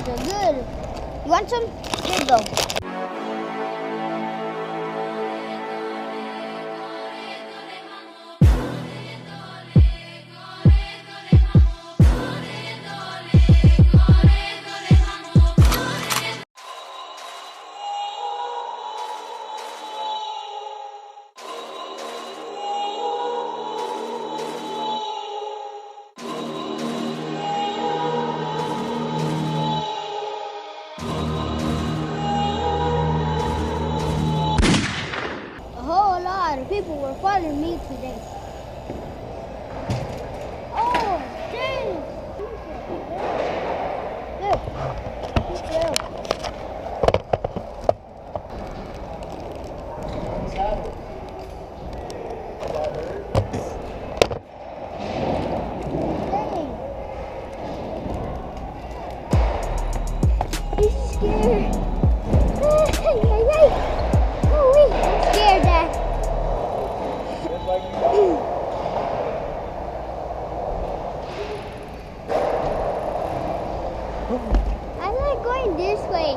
these are good. You want some? Here you go. People were following me today. Oh, dang! Look. Dang. He's scared. Oh, I'm scared, Dad. I like going this way.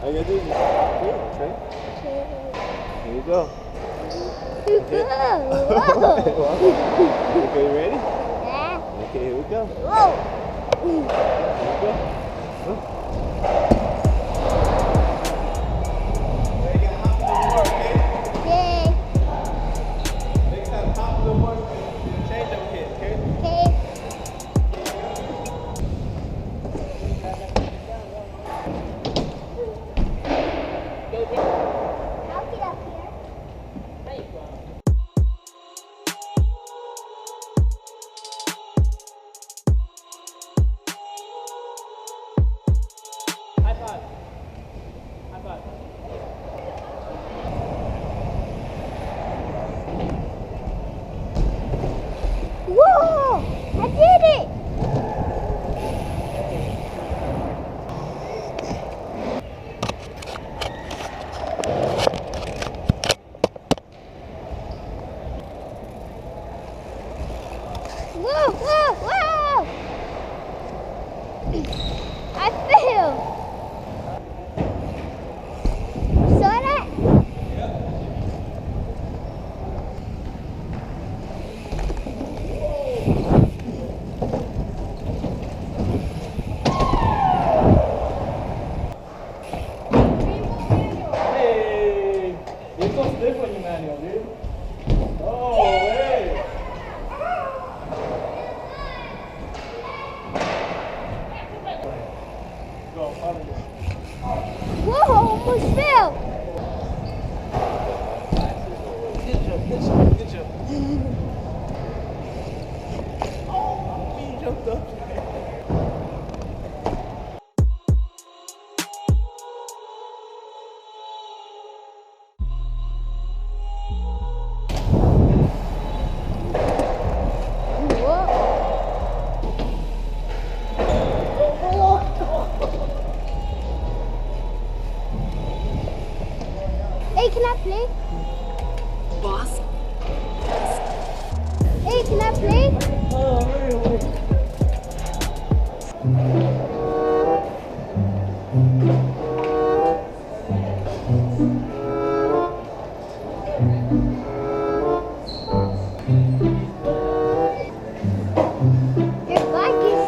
All you gotta do is just stop here, okay? Here you go. Okay. Okay, you ready? Yeah. Okay, here we go. Whoa. Here we go. Huh? Whoa! I did it! Whoa! Whoa! Whoa! I fell! Saw that? It's so stiff on you, Manuel, dude. Oh, hey. Go, follow this. Whoa! Almost fell! Good job, good job, good job. Oh, you jumped up. Hey, can I play? Boss. Hey, can I play? Oh, really? Your bike is...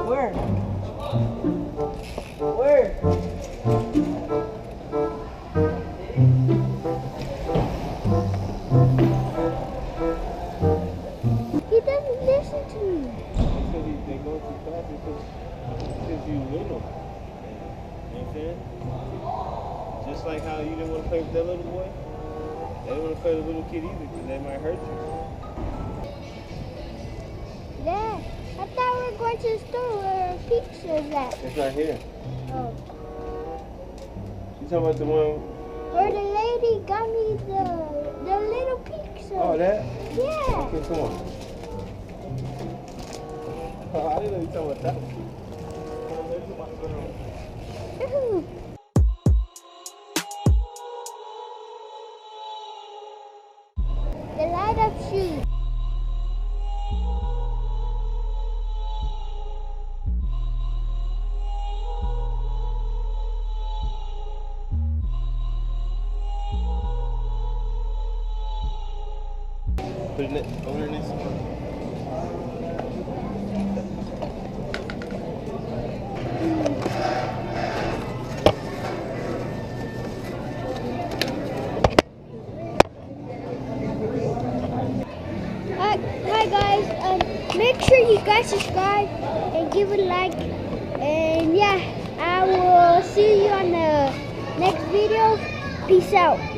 Where? Where? He doesn't listen to me. Because they go too fast because you little. You know what I'm saying? Just like how you didn't want to play with that little boy. They didn't want to play with the little kid either because they might hurt you. Dad, I thought we were going to the store where pizza's at. It's not here. Oh. You talking about the one? Where the lady got me the little pizza. Oh, that? Yeah. Okay, come on. Oh, I didn't know you were talking about that. Ooh. tied up shoes. Put it over next to one. Hi guys, make sure you guys subscribe and give a like, and yeah, I will see you on the next video. Peace out.